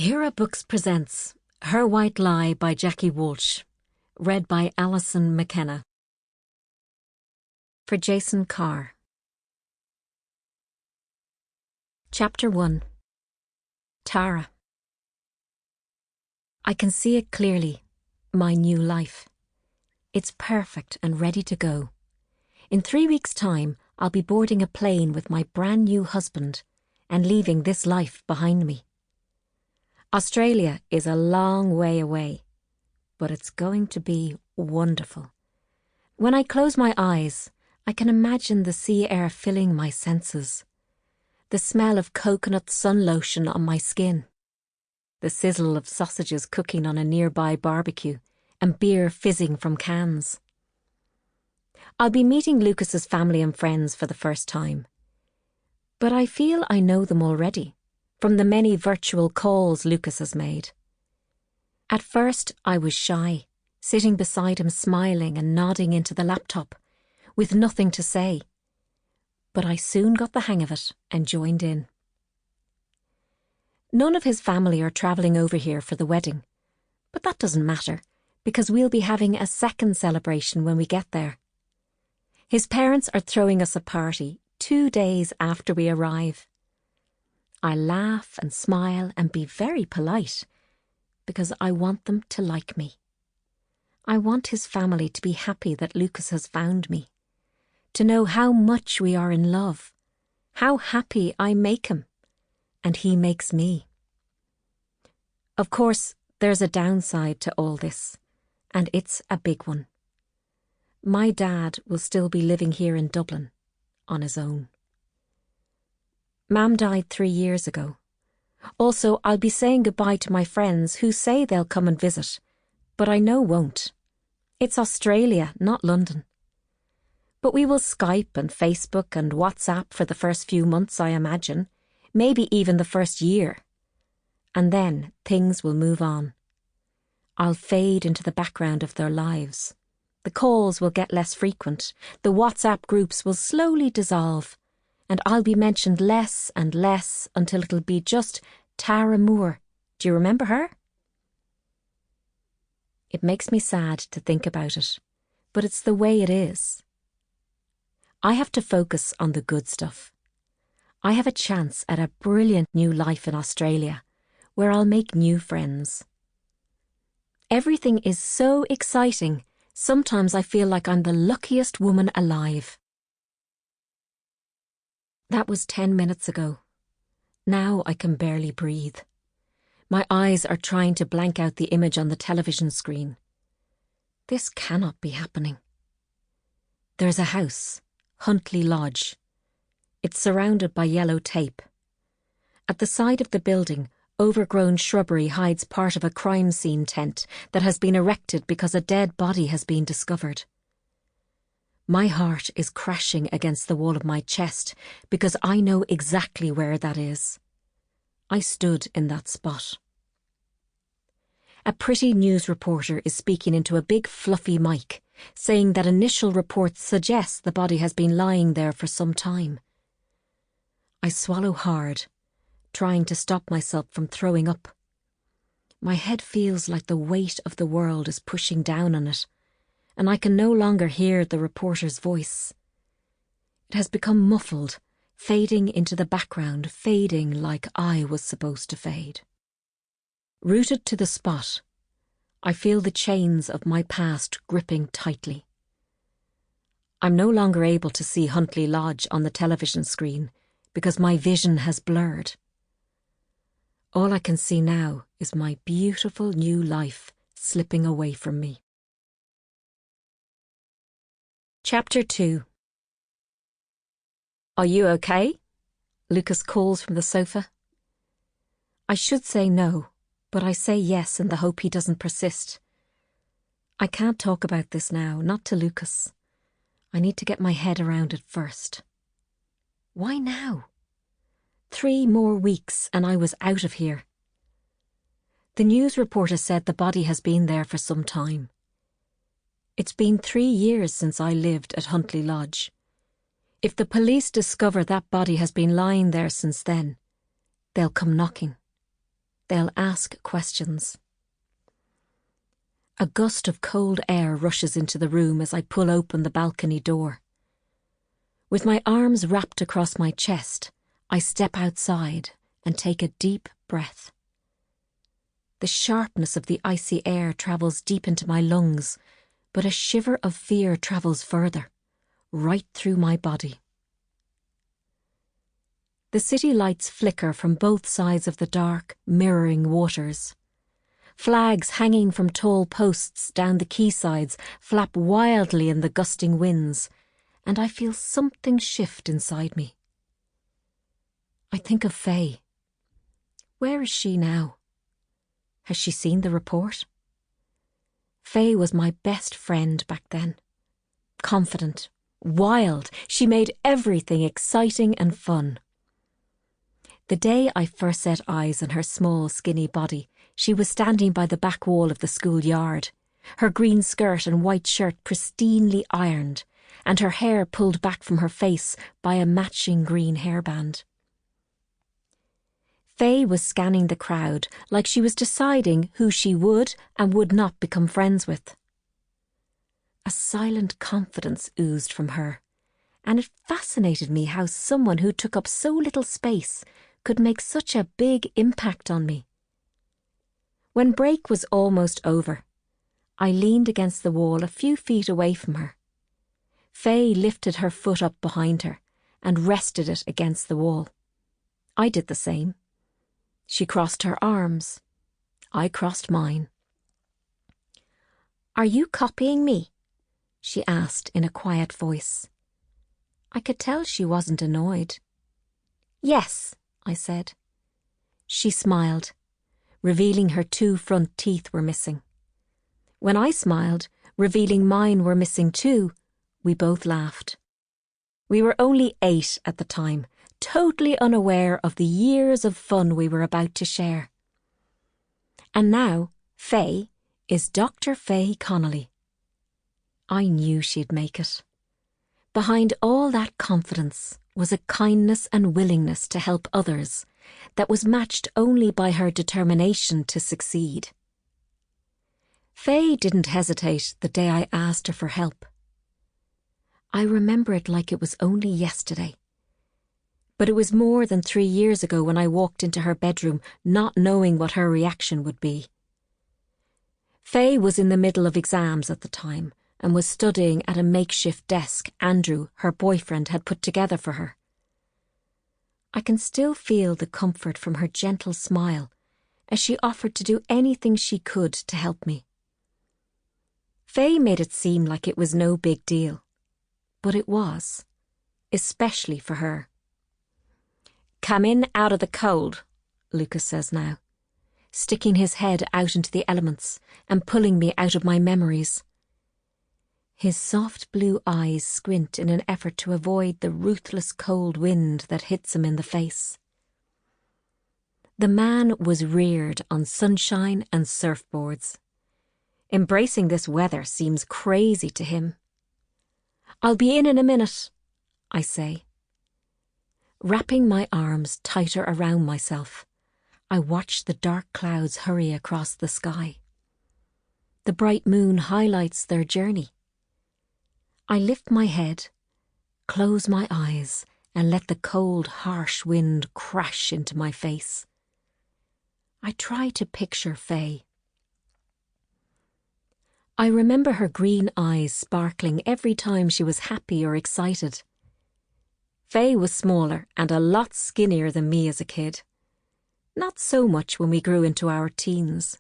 Hera Books presents Her White Lie by Jackie Walsh, read by Alison McKenna. For Jason Carr. Chapter 1. Tara. I can see it clearly, my new life. It's perfect and ready to go. In 3 weeks' time, I'll be boarding a plane with my brand new husband and leaving this life behind me. Australia is a long way away, but it's going to be wonderful. When I close my eyes, I can imagine the sea air filling my senses, the smell of coconut sun lotion on my skin, the sizzle of sausages cooking on a nearby barbecue, and beer fizzing from cans. I'll be meeting Lucas's family and friends for the first time, but I feel I know them already, from the many virtual calls Lucas has made. At first, I was shy, sitting beside him smiling and nodding into the laptop, with nothing to say. But I soon got the hang of it and joined in. None of his family are travelling over here for the wedding, but that doesn't matter, because we'll be having a second celebration when we get there. His parents are throwing us a party 2 days after we arrive. I laugh and smile and be very polite, because I want them to like me. I want his family to be happy that Lucas has found me, to know how much we are in love, how happy I make him, and he makes me. Of course, there's a downside to all this, and it's a big one. My dad will still be living here in Dublin, on his own. Mam died 3 years ago. Also, I'll be saying goodbye to my friends who say they'll come and visit, but I know won't. It's Australia, not London. But we will Skype and Facebook and WhatsApp for the first few months, I imagine, maybe even the first year. And then things will move on. I'll fade into the background of their lives. The calls will get less frequent, the WhatsApp groups will slowly dissolve, and I'll be mentioned less and less until it'll be just Tara Moore. Do you remember her? It makes me sad to think about it, but it's the way it is. I have to focus on the good stuff. I have a chance at a brilliant new life in Australia, where I'll make new friends. Everything is so exciting, sometimes I feel like I'm the luckiest woman alive. That was 10 minutes ago. Now I can barely breathe. My eyes are trying to blank out the image on the television screen. This cannot be happening. There's a house, Huntly Lodge. It's surrounded by yellow tape. At the side of the building, overgrown shrubbery hides part of a crime scene tent that has been erected because a dead body has been discovered. My heart is crashing against the wall of my chest because I know exactly where that is. I stood in that spot. A pretty news reporter is speaking into a big fluffy mic, saying that initial reports suggest the body has been lying there for some time. I swallow hard, trying to stop myself from throwing up. My head feels like the weight of the world is pushing down on it, and I can no longer hear the reporter's voice. It has become muffled, fading into the background, fading like I was supposed to fade. Rooted to the spot, I feel the chains of my past gripping tightly. I'm no longer able to see Huntly Lodge on the television screen because my vision has blurred. All I can see now is my beautiful new life slipping away from me. Chapter 2. Are you okay? Lucas calls from the sofa. I should say no, but I say yes in the hope he doesn't persist. I can't talk about this now, not to Lucas. I need to get my head around it first. Why now? 3 more weeks and I was out of here. The news reporter said the body has been there for some time. It's been 3 years since I lived at Huntly Lodge. If the police discover that body has been lying there since then, they'll come knocking. they'll ask questions. A gust of cold air rushes into the room as I pull open the balcony door. With my arms wrapped across my chest, I step outside and take a deep breath. The sharpness of the icy air travels deep into my lungs, but a shiver of fear travels further, right through my body. The city lights flicker from both sides of the dark, mirroring waters. Flags hanging from tall posts down the quaysides flap wildly in the gusting winds, and I feel something shift inside me. I think of Faye. Where is she now? Has she seen the report? Faye was my best friend back then. Confident, wild, she made everything exciting and fun. The day I first set eyes on her small, skinny body, she was standing by the back wall of the schoolyard, her green skirt and white shirt pristinely ironed, and her hair pulled back from her face by a matching green hairband. Faye was scanning the crowd like she was deciding who she would and would not become friends with. A silent confidence oozed from her, and it fascinated me how someone who took up so little space could make such a big impact on me. When break was almost over, I leaned against the wall a few feet away from her. Faye lifted her foot up behind her and rested it against the wall. I did the same. She crossed her arms. I crossed mine. "Are you copying me?" she asked in a quiet voice. I could tell she wasn't annoyed. "Yes," I said. She smiled, revealing her 2 front teeth were missing. When I smiled, revealing mine were missing too, we both laughed. We were only 8 at the time, totally unaware of the years of fun we were about to share. And now, Faye is Dr. Faye Connolly. I knew she'd make it. Behind all that confidence was a kindness and willingness to help others that was matched only by her determination to succeed. Faye didn't hesitate the day I asked her for help. I remember it like it was only yesterday. But it was more than 3 years ago when I walked into her bedroom not knowing what her reaction would be. Faye was in the middle of exams at the time and was studying at a makeshift desk Andrew, her boyfriend, had put together for her. I can still feel the comfort from her gentle smile as she offered to do anything she could to help me. Faye made it seem like it was no big deal, but it was, especially for her. "Come in out of the cold," Lucas says now, sticking his head out into the elements and pulling me out of my memories. His soft blue eyes squint in an effort to avoid the ruthless cold wind that hits him in the face. The man was reared on sunshine and surfboards. Embracing this weather seems crazy to him. "I'll be in a minute," I say. Wrapping my arms tighter around myself, I watch the dark clouds hurry across the sky. The bright moon highlights their journey. I lift my head, close my eyes, and let the cold, harsh wind crash into my face. I try to picture Faye. I remember her green eyes sparkling every time she was happy or excited. Faye was smaller and a lot skinnier than me as a kid. Not so much when we grew into our teens.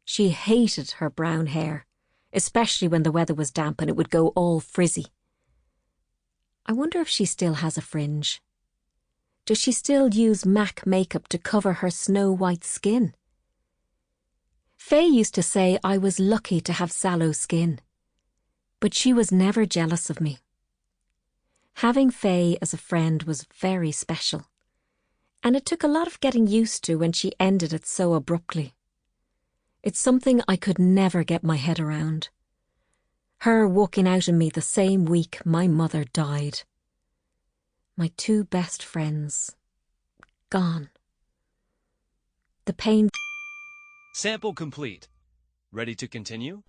She hated her brown hair, especially when the weather was damp and it would go all frizzy. I wonder if she still has a fringe. Does she still use MAC makeup to cover her snow-white skin? Faye used to say I was lucky to have sallow skin, but she was never jealous of me. Having Faye as a friend was very special, and it took a lot of getting used to when she ended it so abruptly. It's something I could never get my head around. Her walking out on me the same week my mother died. My 2 best friends, gone. The pain. Sample complete. Ready to continue?